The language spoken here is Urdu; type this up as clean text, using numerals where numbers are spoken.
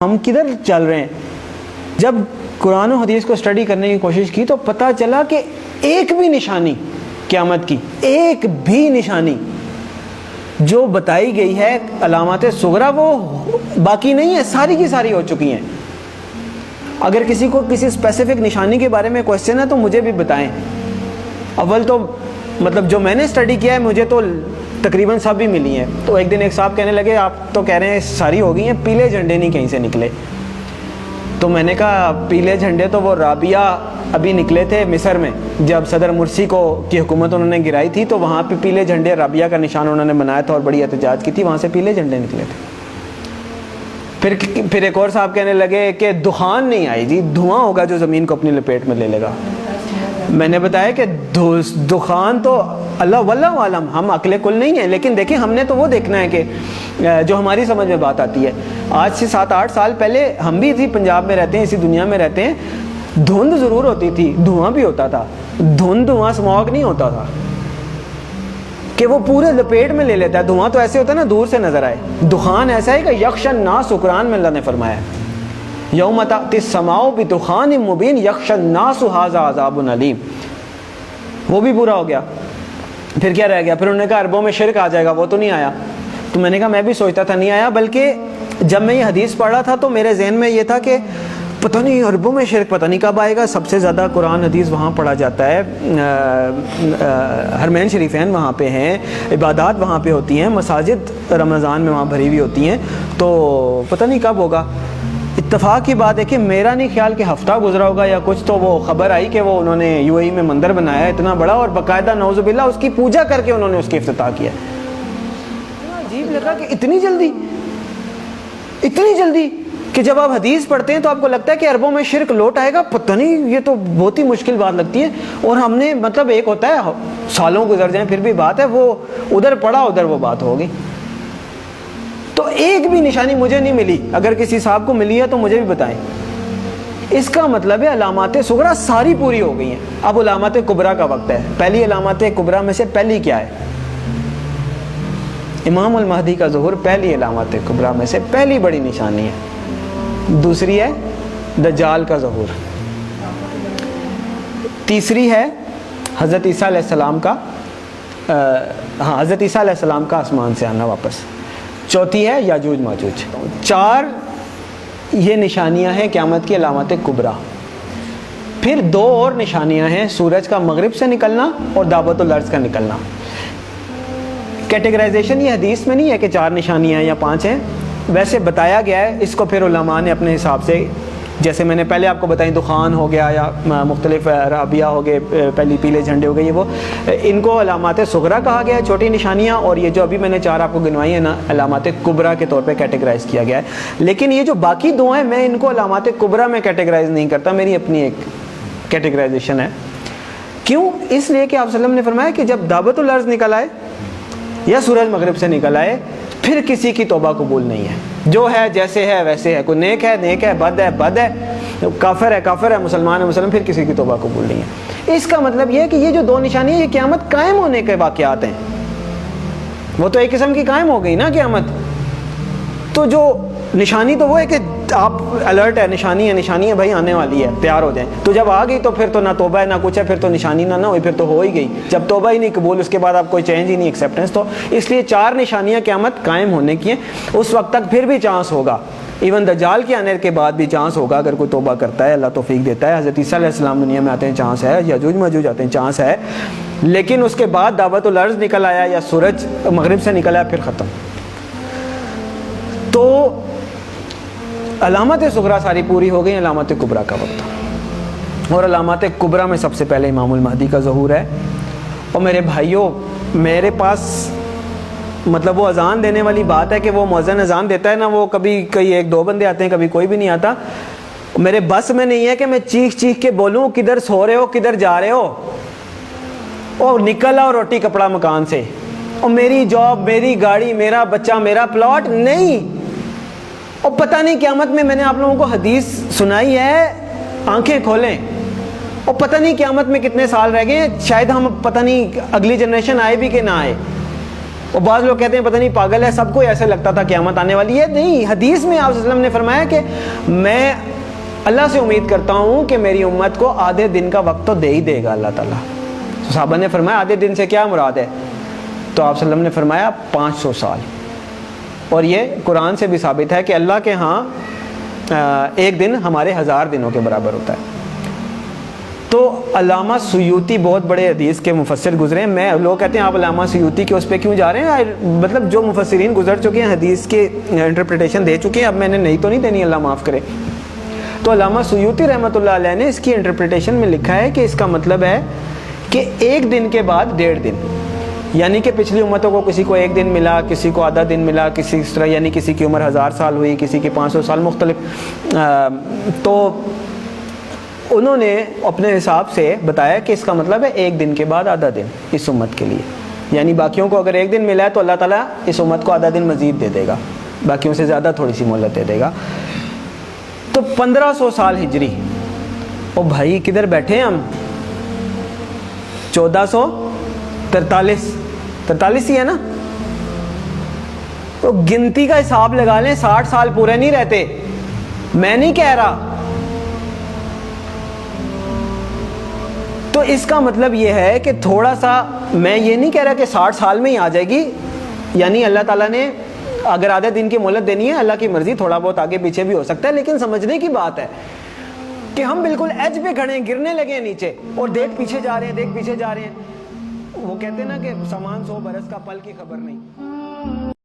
ہم کدھر چل رہے ہیں؟ جب قرآن و حدیث کو اسٹڈی کرنے کی کوشش کی تو پتہ چلا کہ ایک بھی نشانی قیامت کی، ایک بھی نشانی جو بتائی گئی ہے علامات صغریٰ وہ باقی نہیں ہے، ساری کی ساری ہو چکی ہیں۔ اگر کسی کو کسی اسپیسیفک نشانی کے بارے میں کوشچن ہے تو مجھے بھی بتائیں۔ اول تو مطلب جو میں نے اسٹڈی کیا ہے مجھے تو تقریباً سب بھی ملی ہیں۔ تو ایک دن ایک صاحب کہنے لگے آپ تو کہہ رہے ہیں ساری ہو گئی ہیں، پیلے جھنڈے نہیں کہیں سے نکلے۔ تو میں نے کہا پیلے جھنڈے تو وہ رابعہ ابھی نکلے تھے مصر میں، جب صدر مرسی کی حکومت انہوں نے گرائی تھی تو وہاں پہ پیلے جھنڈے رابعہ کا نشان انہوں نے بنایا تھا اور بڑی احتجاج کی تھی، وہاں سے پیلے جھنڈے نکلے تھے۔ پھر ایک اور صاحب کہنے لگے کہ دخان نہیں آئی جی، دھواں ہوگا جو زمین کو اپنی لپیٹ میں لے لے گا۔ میں نے بتایا کہ دخان تو اللہ واللہ عالم، ہم عقل کل نہیں ہیں، لیکن دیکھیں ہم نے تو وہ دیکھنا ہے کہ جو ہماری سمجھ میں بات آتی ہے۔ آج سے 7-8 سال پہلے ہم بھی اسی پنجاب میں رہتے ہیں، اسی دنیا میں رہتے ہیں، دھند ضرور ہوتی تھی، دھواں بھی ہوتا تھا، دھواں اسموگ نہیں ہوتا تھا کہ وہ پورے لپیٹ میں لے لیتا ہے۔ دھواں تو ایسے ہوتا ہے نا دور سے نظر آئے، دخان ایسا ہے کہ یخشى الناس، قرآن میں اللہ نے فرمایا یوم تأتی السماء بدخان مبین یخشى الناس ھذا عذاب علیم، وہ بھی پورا ہو گیا۔ پھر کیا رہ گیا؟ پھر انہوں نے کہا عربوں میں شرک آ جائے گا، وہ تو نہیں آیا۔ تو میں نے کہا میں بھی سوچتا تھا نہیں آیا، بلکہ جب میں یہ حدیث پڑھ رہا تھا تو میرے ذہن میں یہ تھا کہ پتہ نہیں عربوں میں شرک پتہ نہیں کب آئے گا۔ سب سے زیادہ قرآن حدیث وہاں پڑھا جاتا ہے، حرمین شریفین وہاں پہ ہیں، عبادات وہاں پہ ہوتی ہیں، مساجد رمضان میں وہاں بھری ہوئی ہوتی ہیں، تو پتہ نہیں کب ہوگا۔ اتفاق کی بات ہے کہ میرا نہیں خیال کہ ہفتہ گزرا ہوگا یا کچھ، تو وہ خبر آئی کہ وہ انہوں نے یو اے ای میں مندر بنایا ہے اتنا بڑا، اور باقاعدہ نعوذ باللہ اس کی پوجا کر کے انہوں نے اس کی افتتاح کیا۔ عجیب لگا کہ اتنی جلدی کہ جب آپ حدیث پڑھتے ہیں تو آپ کو لگتا ہے کہ عربوں میں شرک لوٹ آئے گا، پتہ نہیں، یہ تو بہت ہی مشکل بات لگتی ہے۔ اور ہم نے مطلب ایک ہوتا ہے سالوں گزر جائیں پھر بھی بات ہے، وہ ادھر پڑھا ادھر وہ بات ہوگی۔ تو ایک بھی نشانی مجھے نہیں ملی، اگر کسی صاحب کو ملی ہے تو مجھے بھی بتائیں۔ اس کا مطلب ہے علامات صغریٰ ساری پوری ہو گئی ہیں، اب علامات کبریٰ کا وقت ہے۔ پہلی علامات کبریٰ میں سے پہلی کیا ہے؟ امام المہدی کا ظہور پہلی علامات کبریٰ میں سے پہلی بڑی نشانی ہے۔ دوسری ہے دجال کا ظہور، تیسری ہے حضرت عیسیٰ علیہ السلام کا حضرت عیسیٰ علیہ السلام کا آسمان سے آنا واپس، چوتھی ہے یاجوج ماجوج۔ 4 یہ نشانیاں ہیں قیامت کی علامات کبریٰ۔ پھر 2 اور نشانیاں ہیں، سورج کا مغرب سے نکلنا اور دعوت الارض کا نکلنا۔ کیٹیگرائزیشن یہ حدیث میں نہیں ہے کہ 4 نشانیاں ہیں یا 5 ہیں، ویسے بتایا گیا ہے۔ اس کو پھر علماء نے اپنے حساب سے، جیسے میں نے پہلے آپ کو بتائی دخان ہو گیا یا مختلف رابعہ ہو گئے، پہلی پیلے جھنڈے ہو گئے، یہ وہ ان کو علامات صغریٰ کہا گیا ہے، چھوٹی نشانیاں، اور یہ جو ابھی میں نے 4 آپ کو گنوائی ہیں نا علامات کبریٰ کے طور پہ کیٹیگرائز کیا گیا ہے۔ لیکن یہ جو باقی 2 ہیں میں ان کو علامات کبریٰ میں کیٹیگرائز نہیں کرتا، میری اپنی ایک کیٹیگرائزیشن ہے۔ کیوں؟ اس لیے کہ آپ صلی اللہ علیہ وسلم نے فرمایا کہ جب دعوت الارض نکل آئے یا سورج مغرب سے نکل آئے پھر کسی کی توبہ قبول نہیں ہے، جو ہے جیسے ہے ویسے ہے، کوئی نیک ہے نیک ہے، بد ہے بد ہے، کافر ہے مسلمان ہے مسلمان، پھر کسی کی توبہ قبول نہیں ہے۔ اس کا مطلب یہ ہے کہ یہ جو 2 نشانی ہیں یہ قیامت قائم ہونے کے واقعات ہیں، وہ تو ایک قسم کی قائم ہو گئی نا قیامت۔ تو جو نشانی تو وہ ہے کہ آپ الرٹ ہے، نشانی ہے بھائی آنے والی ہے، تیار ہو جائیں۔ تو جب آ گئی تو پھر تو نہ توبہ ہے نہ کچھ ہے، پھر تو نشانی نہ ہوئی، پھر تو ہو ہی گئی۔ جب توبہ ہی نہیں قبول، اس کے بعد آپ کوئی چینج ہی نہیں، ایکسیپٹنس۔ تو اس لیے 4 نشانیاں قیامت قائم ہونے کی ہیں، اس وقت تک پھر بھی چانس ہوگا، ایون دجال کے آنے کے بعد بھی چانس ہوگا اگر کوئی توبہ کرتا ہے، اللہ توفیق دیتا ہے۔ حضرت عیسیٰ علیہ السلام دنیا میں آتے ہیں، چانس ہے، یاجوج ماجوج آتے ہیں، چانس ہے، لیکن اس کے بعد دعوت الارض نکل آیا یا سورج مغرب سے نکل آیا پھر ختم۔ تو علامات صغریٰ ساری پوری ہو گئی، علامات کبریٰ کا وقت، اور علامات کبریٰ میں سب سے پہلے امام المہدی کا ظہور ہے۔ اور میرے بھائیوں، میرے پاس مطلب وہ اذان دینے والی بات ہے کہ وہ مؤذن اذان دیتا ہے نا، وہ کبھی کئی 1-2 بندے آتے ہیں، کبھی کوئی بھی نہیں آتا۔ میرے بس میں نہیں ہے کہ میں چیخ کے بولوں کدھر سو رہے ہو کدھر جا رہے ہو، اور نکل آؤ روٹی کپڑا مکان سے، اور میری جاب میری گاڑی میرا بچہ میرا پلاٹ، نہیں۔ اور پتہ نہیں قیامت میں نے آپ لوگوں کو حدیث سنائی ہے، آنکھیں کھولیں، اور پتہ نہیں قیامت میں کتنے سال رہ گئے ہیں، شاید ہم پتہ نہیں اگلی جنریشن آئے بھی کہ نہ آئے، اور بعض لوگ کہتے ہیں پتہ نہیں پاگل ہے, سب کو ایسے لگتا تھا قیامت آنے والی ہے. نہیں, حدیث میں آپ صلی اللہ علیہ وسلم نے فرمایا کہ میں اللہ سے امید کرتا ہوں کہ میری امت کو آدھے دن کا وقت تو دے ہی دے گا اللہ تعالیٰ. صحابہ نے فرمایا آدھے دن سے کیا مراد ہے؟ تو آپ صلی اللہ علیہ وسلم نے فرمایا 500 سال. اور یہ قرآن سے بھی ثابت ہے کہ اللہ کے ہاں ایک دن ہمارے 1000 دنوں کے برابر ہوتا ہے. تو علامہ سیوطی بہت بڑے حدیث کے مفسر گزرے ہیں. میں لوگ کہتے ہیں آپ علامہ سیوطی کے اس پہ کیوں جا رہے ہیں؟ مطلب جو مفسرین گزر چکے ہیں, حدیث کے انٹرپریٹیشن دے چکے ہیں, اب میں نے نہیں تو نہیں دینی, اللہ معاف کرے. تو علامہ سیوطی رحمۃ اللہ علیہ نے اس کی انٹرپریٹیشن میں لکھا ہے کہ اس کا مطلب ہے کہ ایک دن کے بعد 1.5 دن, یعنی کہ پچھلی امتوں کو کسی کو 1 دن ملا, کسی کو آدھا دن ملا, کسی اس طرح, یعنی کسی کی عمر 1000 سال ہوئی, کسی کی 500 سال, مختلف. تو انہوں نے اپنے حساب سے بتایا کہ اس کا مطلب ہے 1 دن کے بعد آدھا دن اس امت کے لیے. یعنی باقیوں کو اگر 1 دن ملا ہے تو اللہ تعالیٰ اس امت کو آدھا دن مزید دے دے گا, باقیوں سے زیادہ تھوڑی سی مہلت دے دے گا. تو 1500 سال ہجری. او بھائی کدھر بیٹھے ہیں ہم؟ 1443 ہی ہے نا. تو گنتی کا حساب لگا لیں, 60 سال پورے نہیں رہتے. میں نہیں کہہ رہا. تو اس کا مطلب یہ ہے کہ تھوڑا سا, میں یہ نہیں کہہ رہا کہ 60 سال میں ہی آ جائے گی, یعنی اللہ تعالیٰ نے اگر آدھے دن کی مہلت دینی ہے, اللہ کی مرضی, تھوڑا بہت آگے پیچھے بھی ہو سکتا ہے. لیکن سمجھنے کی بات ہے کہ ہم بالکل ایج پہ کھڑے ہیں, گرنے لگے ہیں نیچے, اور دیکھ پیچھے جا رہے ہیں, دیکھ پیچھے جا رہے ہیں. وہ کہتے ہیں نا کہ سامان 100 برس کا, پل کی خبر نہیں.